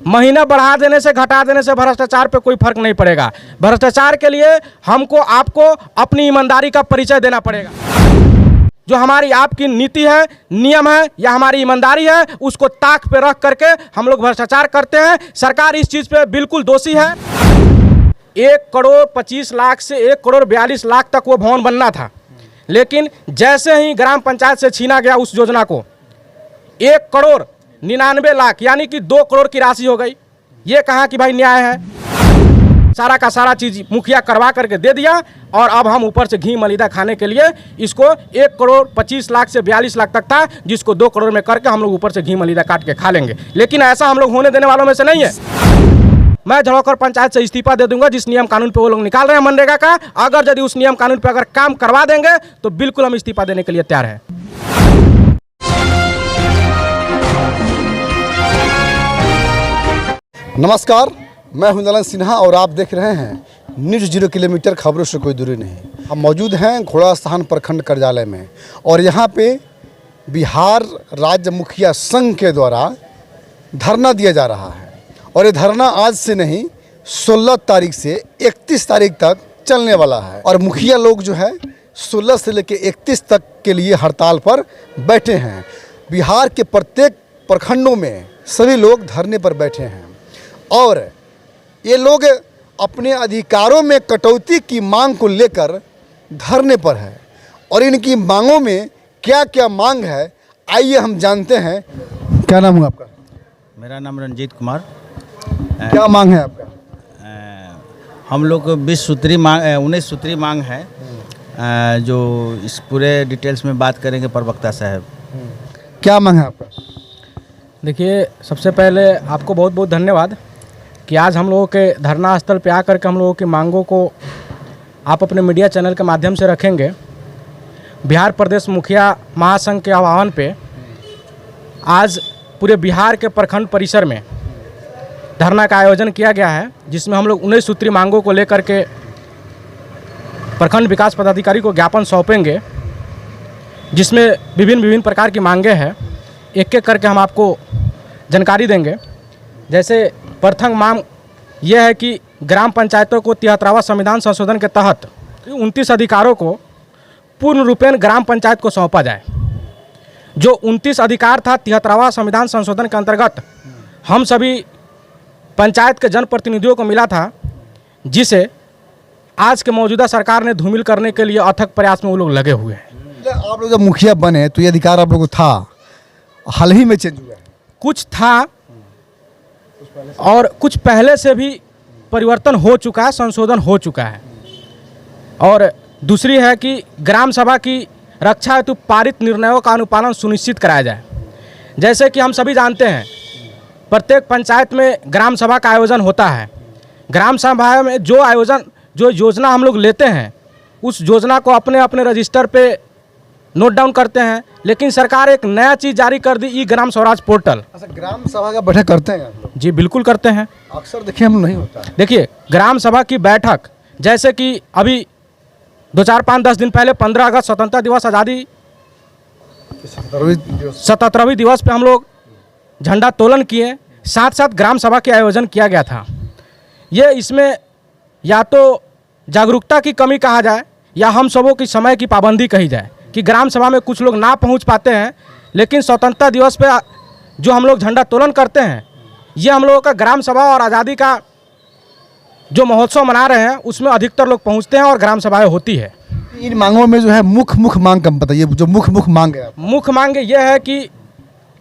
महीना बढ़ा देने से घटा देने से भ्रष्टाचार पे कोई फर्क नहीं पड़ेगा। भ्रष्टाचार के लिए हमको आपको अपनी ईमानदारी का परिचय देना पड़ेगा। जो हमारी आपकी नीति है, नियम है या हमारी ईमानदारी है, उसको ताक पे रख करके हम लोग भ्रष्टाचार करते हैं। सरकार इस चीज़ पे बिल्कुल दोषी है। 1,25,00,000 से 1,42,00,000 तक वो भवन बनना था, लेकिन जैसे ही ग्राम पंचायत से छीना गया उस योजना को 1,99,00,000 यानी कि 2 करोड़ की राशि हो गई। ये कहाँ कि भाई न्याय है? सारा का सारा चीज़ मुखिया करवा करके दे दिया और अब हम ऊपर से घी मलीदा खाने के लिए इसको 1,25,00,000 से 42,00,000 तक था, जिसको 2 करोड़ में करके हम लोग ऊपर से घी मलीदा काट के खा लेंगे। लेकिन ऐसा हम लोग होने देने वालों में से नहीं है। मैं झड़ौकर पंचायत से इस्तीफा दे दूंगा जिस नियम कानून पे वो लोग निकाल रहे हैं मनरेगा का। अगर यदि उस नियम कानून पे अगर काम करवा देंगे तो बिल्कुल हम इस्तीफा देने के लिए तैयार हैं। नमस्कार, मैं हूं नलन सिन्हा और आप देख रहे हैं न्यूज़ 0 किलोमीटर, खबरों से कोई दूरी नहीं। हम मौजूद हैं घोड़ा स्थान प्रखंड कार्यालय में और यहाँ पे बिहार राज्य मुखिया संघ के द्वारा धरना दिया जा रहा है। और ये धरना आज से नहीं 16 तारीख से 31 तारीख तक चलने वाला है। और मुखिया लोग जो है 16 से लेकर 31 तक के लिए हड़ताल पर बैठे हैं। बिहार के प्रत्येक प्रखंडों में सभी लोग धरने पर बैठे हैं और ये लोग अपने अधिकारों में कटौती की मांग को लेकर धरने पर है। और इनकी मांगों में क्या क्या मांग है, आइए हम जानते हैं। क्या नाम है आपका? मेरा नाम रंजीत कुमार। क्या मांग है आपका? हम लोग 20 सूत्री मांग 19 सूत्री मांग है, जो इस पूरे डिटेल्स में बात करेंगे प्रवक्ता साहब। क्या मांग है आपका? देखिए, सबसे पहले आपको बहुत बहुत धन्यवाद कि आज हम लोगों के धरना स्थल पे आकर के हम लोगों की मांगों को आप अपने मीडिया चैनल के माध्यम से रखेंगे। बिहार प्रदेश मुखिया महासंघ के आह्वान पे आज पूरे बिहार के प्रखंड परिसर में धरना का आयोजन किया गया है, जिसमें हम लोग 19 सूत्री मांगों को लेकर के प्रखंड विकास पदाधिकारी को ज्ञापन सौंपेंगे, जिसमें विभिन्न प्रकार की मांगें हैं। एक एक करके हम आपको जानकारी देंगे। जैसे प्रथम मांग यह है कि ग्राम पंचायतों को 73वां संविधान संशोधन के तहत 29 अधिकारों को पूर्ण रूपेण ग्राम पंचायत को सौंपा जाए। जो 29 अधिकार था 73वां संविधान संशोधन के अंतर्गत हम सभी पंचायत के जनप्रतिनिधियों को मिला था, जिसे आज के मौजूदा सरकार ने धूमिल करने के लिए अथक प्रयास में वो लोग लगे हुए हैं। आप लोग जब मुखिया बने तो ये अधिकार आप लोगों को था, हाल ही में चेंज हुआ है? कुछ था और कुछ पहले से भी परिवर्तन हो चुका है, संशोधन हो चुका है। और दूसरी है कि ग्राम सभा की रक्षा हेतु पारित निर्णयों का अनुपालन सुनिश्चित कराया जाए। जैसे कि हम सभी जानते हैं, प्रत्येक पंचायत में ग्राम सभा का आयोजन होता है। ग्राम सभा में जो योजना हम लोग लेते हैं, उस योजना को अपने अपने रजिस्टर पे नोट डाउन करते हैं। लेकिन सरकार एक नया चीज़ जारी कर दी, ई ग्राम स्वराज पोर्टल। अच्छा, ग्राम सभा का बैठक करते हैं आप लोग? जी बिल्कुल करते हैं। अक्सर देखिए हम नहीं होता। देखिए, ग्राम सभा की बैठक जैसे कि अभी 2, 4, 5, 10 दिन पहले 15 अगस्त स्वतंत्रता दिवस, आज़ादी 77वीं दिवस पे हम लोग झंडा तोलन किए, साथ साथ ग्राम सभा के आयोजन किया गया था। ये इसमें या तो जागरूकता की कमी कहा जाए या हम सबों की समय की पाबंदी कही जाए कि ग्राम सभा में कुछ लोग ना पहुंच पाते हैं। लेकिन स्वतंत्रता दिवस पे जो हम लोग झंडा तोलन करते हैं, ये हम लोगों का ग्राम सभा और आज़ादी का जो महोत्सव मना रहे हैं उसमें अधिकतर लोग पहुंचते हैं और ग्राम सभाएं होती है। इन मांगों में जो है मुख्य मांग कम बताइए, जो मुख्य मांग है। मुख्य मांग यह है कि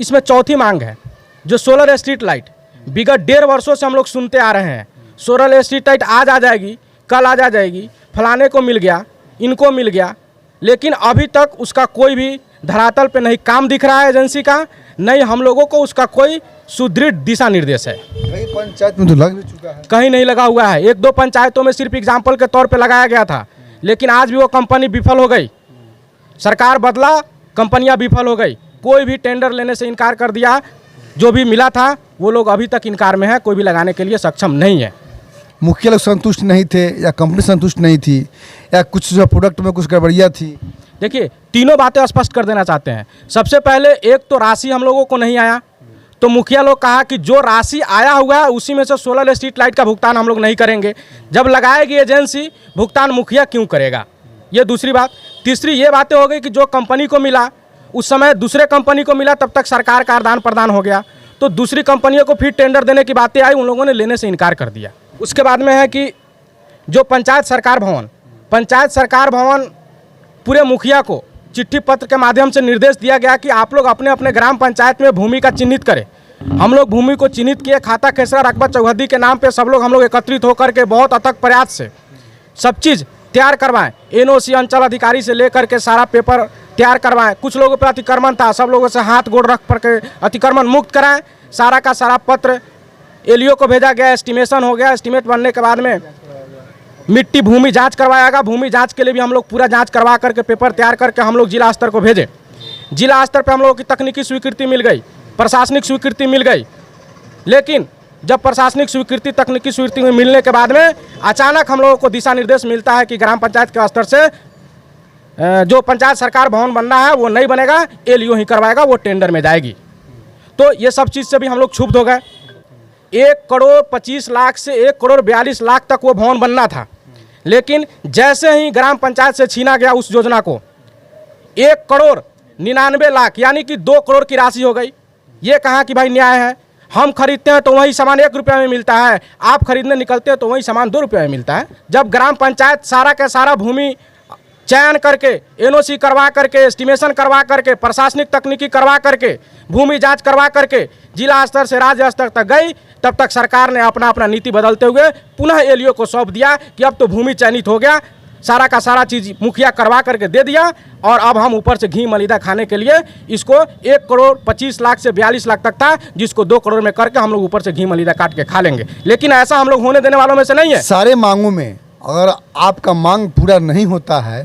इसमें चौथी मांग है जो सोलर स्ट्रीट लाइट। विगत 1.5 वर्षों से हम लोग सुनते आ रहे हैं सोलर स्ट्रीट लाइट आज आ जाएगी, कल आ जाएगी, फलाने को मिल गया, इनको मिल गया, लेकिन अभी तक उसका कोई भी धरातल पे नहीं काम दिख रहा है एजेंसी का, नहीं हम लोगों को उसका कोई सुदृढ़ दिशा निर्देश है। कई पंचायत में तो लग भी चुका है, कहीं नहीं लगा हुआ है। 1-2 पंचायतों में सिर्फ एग्जाम्पल के तौर पे लगाया गया था, लेकिन आज भी वो कंपनी विफल हो गई। सरकार बदला, कंपनियां विफल हो गई, कोई भी टेंडर लेने से इनकार कर दिया। जो भी मिला था वो लोग अभी तक इनकार में है, कोई भी लगाने के लिए सक्षम नहीं है। मुखिया लोग संतुष्ट नहीं थे या कंपनी संतुष्ट नहीं थी या कुछ जो प्रोडक्ट में कुछ गड़बड़ियाँ थी? देखिए, तीनों बातें स्पष्ट कर देना चाहते हैं। सबसे पहले एक तो राशि हम लोगों को नहीं आया, तो मुखिया लोग कहा कि जो राशि आया हुआ है उसी में से सोलर स्ट्रीट लाइट का भुगतान हम लोग नहीं करेंगे। जब लगाएगी एजेंसी, भुगतान मुखिया क्यों करेगा? ये दूसरी बात। तीसरी ये बातें हो गई कि जो कंपनी को मिला उस समय दूसरे कंपनी को मिला, तब तक सरकार का आदान प्रदान हो गया, तो दूसरी कंपनियों को फिर टेंडर देने की बातें आई, उन लोगों ने लेने से इनकार कर दिया। उसके बाद में है कि जो पंचायत सरकार भवन पूरे मुखिया को चिट्ठी पत्र के माध्यम से निर्देश दिया गया कि आप लोग अपने अपने ग्राम पंचायत में भूमि का चिन्हित करें। हम लोग भूमि को चिन्हित किए, खाता खेसरा रकबा चौहद्दी के नाम पे सब लोग हम लोग एकत्रित होकर के बहुत अथक प्रयास से सब चीज़ तैयार करवाएं। एनओसी अंचल अधिकारी से लेकर के सारा पेपर तैयार करवाएं। कुछ लोगों पर अतिक्रमण था, सब लोगों से हाथ गोड़ रख करके अतिक्रमण मुक्त कराएं। सारा का सारा पत्र एलईओ को भेजा गया, एस्टिमेशन हो गया। एस्टिमेट बनने के बाद में मिट्टी भूमि जांच करवाएगा। भूमि जांच के लिए भी हम लोग पूरा जांच करवा करके पेपर तैयार करके हम लोग जिला स्तर को भेजे। जिला स्तर पे हम लोगों की तकनीकी स्वीकृति मिल गई, प्रशासनिक स्वीकृति मिल गई। लेकिन जब प्रशासनिक स्वीकृति, तकनीकी स्वीकृति मिलने के बाद में अचानक हम लोगों को दिशा निर्देश मिलता है कि ग्राम पंचायत के स्तर से जो पंचायत सरकार भवन बनना है वो नहीं बनेगा, एलईओ ही करवाएगा, वो टेंडर में जाएगी। तो ये सब चीज़ से भी हम लोग क्षुब्ध हो गए। 1,25,00,000 से 1,42,00,000 तक वो भवन बनना था, लेकिन जैसे ही ग्राम पंचायत से छीना गया उस योजना को 1,99,00,000 यानी कि 2 करोड़ की राशि हो गई। ये कहा कि भाई न्याय है, हम खरीदते हैं तो वही सामान 1 रुपये में मिलता है, आप खरीदने निकलते हैं तो वही सामान 2 रुपये में मिलता है। जब ग्राम पंचायत सारा का सारा भूमि चयन करके, एनओसी करवा करके, एस्टिमेशन करवा करके, प्रशासनिक तकनीकी करवा करके, भूमि जांच करवा करके जिला स्तर से राज्य स्तर तक गई, तब तक सरकार ने अपना अपना नीति बदलते हुए पुनः एलईओ को सौंप दिया कि अब तो भूमि चयनित हो गया, सारा का सारा चीज़ मुखिया करवा करके दे दिया, और अब हम ऊपर से घी मलिदा खाने के लिए इसको 1,25,00,000 से 42,00,000 तक था, जिसको 2 करोड़ में करके हम लोग ऊपर से घी मलिदा काट के खा लेंगे। लेकिन ऐसा हम लोग होने देने वालों में से नहीं है। सारे मांगों में अगर आपका मांग पूरा नहीं होता है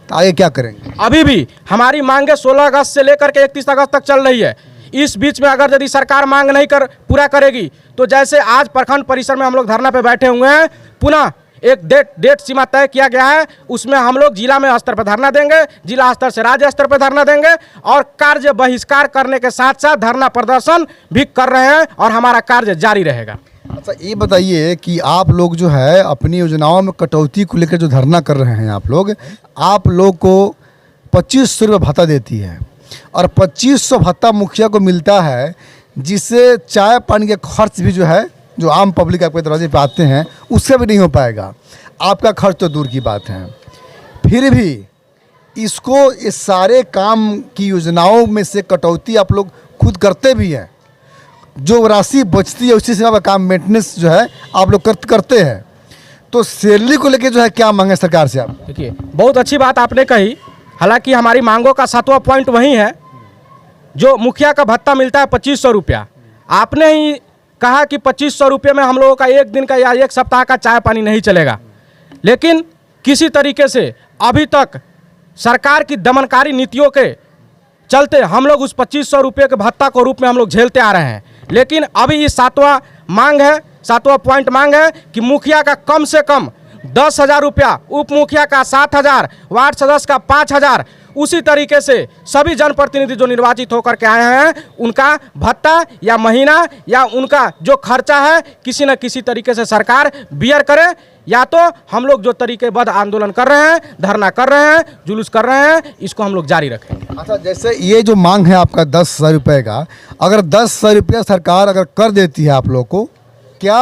तो आगे क्या करेंगे? अभी भी हमारी मांगे 16 अगस्त से लेकर के 31 अगस्त तक चल रही है। इस बीच में अगर यदि सरकार मांग नहीं कर पूरा करेगी तो जैसे आज प्रखंड परिसर में हम लोग धरना पे बैठे हुए हैं, पुनः एक डेट सीमा तय किया गया है, उसमें हम लोग जिला में स्तर पर धरना देंगे, जिला स्तर से राज्य स्तर पर धरना देंगे, और कार्य बहिष्कार करने के साथ साथ धरना प्रदर्शन भी कर रहे हैं और हमारा कार्य जारी रहेगा। अच्छा, ये बताइए कि आप लोग जो है अपनी योजनाओं में कटौती को लेकर जो धरना कर रहे हैं, आप लोग को 2500 रुपये भत्ता देती है और 2500 भत्ता मुखिया को मिलता है, जिससे चाय पानी के खर्च भी जो है, जो आम पब्लिक आपके दरवाजे पे आते हैं, उससे भी नहीं हो पाएगा। आपका खर्च तो दूर की बात है। फिर भी इसको, इस सारे काम की योजनाओं में से कटौती आप लोग खुद करते भी हैं, जो राशि बचती है उसी से आपका काम मेंटेनेंस जो है आप लोग करते हैं। तो सैलरी को लेकर जो है क्या मांगे सरकार से आप? देखिए, बहुत अच्छी बात आपने कही। हालांकि हमारी मांगों का 7वां पॉइंट वही है, जो मुखिया का भत्ता मिलता है 2500 रुपया। आपने ही कहा कि 2500 रुपये में हम लोगों का एक दिन का या एक सप्ताह का चाय पानी नहीं चलेगा, लेकिन किसी तरीके से अभी तक सरकार की दमनकारी नीतियों के चलते हम लोग उस 2500 रुपये के भत्ता को रूप में हम लोग झेलते आ रहे हैं। लेकिन अभी ये 7वां पॉइंट मांग है कि मुखिया का कम से कम 10,000 रुपया, उप मुखिया का 7,000, वार्ड सदस्य का 5,000, उसी तरीके से सभी जनप्रतिनिधि जो निर्वाचित होकर के आए हैं उनका भत्ता या महीना या उनका जो खर्चा है किसी न किसी तरीके से सरकार बियर करे, या तो हम लोग जो तरीकेबद्ध आंदोलन कर रहे हैं, धरना कर रहे हैं, जुलूस कर रहे हैं, इसको हम लोग जारी रखेंगे। अच्छा, जैसे ये जो मांग है आपका 10,000 रुपये का, अगर 10,000 रुपया सरकार अगर कर देती है आप लोग को, क्या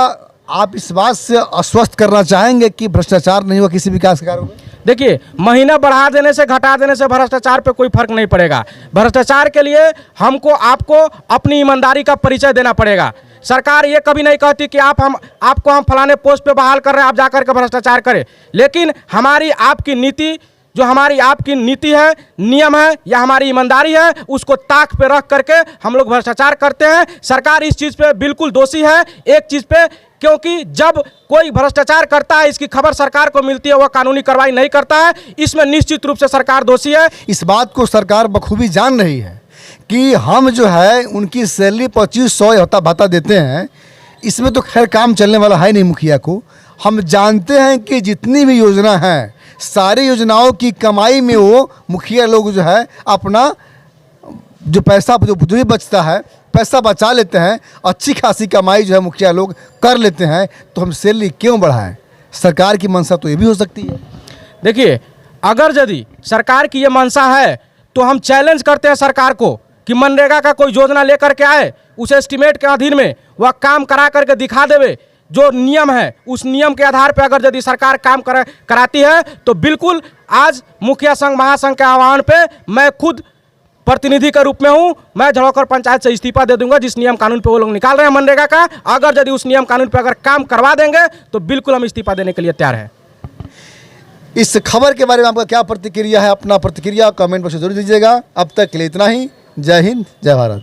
आप इस बात से आश्वस्त करना चाहेंगे कि भ्रष्टाचार नहीं हुआ किसी विकास कार्य में? देखिए, महीना बढ़ा देने से, घटा देने से भ्रष्टाचार पे कोई फर्क नहीं पड़ेगा। भ्रष्टाचार के लिए हमको, आपको अपनी ईमानदारी का परिचय देना पड़ेगा। सरकार ये कभी नहीं कहती कि आपको हम फलाने पोस्ट पे बहाल कर रहे हैं, आप जाकर के भ्रष्टाचार करें। लेकिन हमारी आपकी नीति, जो हमारी आपकी नीति है, नियम है या हमारी ईमानदारी है, उसको ताक पे रख करके हम लोग भ्रष्टाचार करते हैं। सरकार इस चीज़ पे बिल्कुल दोषी है, एक चीज़ पे, क्योंकि जब कोई भ्रष्टाचार करता है, इसकी खबर सरकार को मिलती है, वह कानूनी कार्रवाई नहीं करता है, इसमें निश्चित रूप से सरकार दोषी है। इस बात को सरकार बखूबी जान रही है कि हम जो है उनकी सैलरी 2500 भत्ता देते हैं, इसमें तो खैर काम चलने वाला है नहीं मुखिया को। हम जानते हैं कि जितनी भी योजना है, सारी योजनाओं की कमाई में वो मुखिया लोग जो है अपना जो पैसा जो भी बचता है पैसा बचा लेते हैं, अच्छी खासी कमाई जो है मुखिया लोग कर लेते हैं, तो हम सैलरी क्यों बढ़ाएं? सरकार की मंशा तो ये भी हो सकती है। देखिए, अगर यदि सरकार की ये मंशा है तो हम चैलेंज करते हैं सरकार को कि मनरेगा का कोई योजना लेकर के आए, उस एस्टिमेट के अधीन में वह काम करा करके दिखा देवे। जो नियम है उस नियम के आधार पर अगर यदि सरकार काम कराती है तो बिल्कुल आज मुखिया संघ महासंघ के आह्वान पे मैं खुद प्रतिनिधि के रूप में हूं, मैं झड़ौकर पंचायत से इस्तीफा दे दूंगा। जिस नियम कानून पे वो लोग निकाल रहे हैं मनरेगा का, अगर यदि उस नियम कानून पे अगर काम करवा देंगे तो बिल्कुल हम इस्तीफा देने के लिए तैयार हैं। इस खबर के बारे में आपका क्या प्रतिक्रिया है? अपना प्रतिक्रिया कमेंट बॉक्स में जरूर दीजिएगा। अब तक के लिए इतना ही। जय हिंद, जय भारत।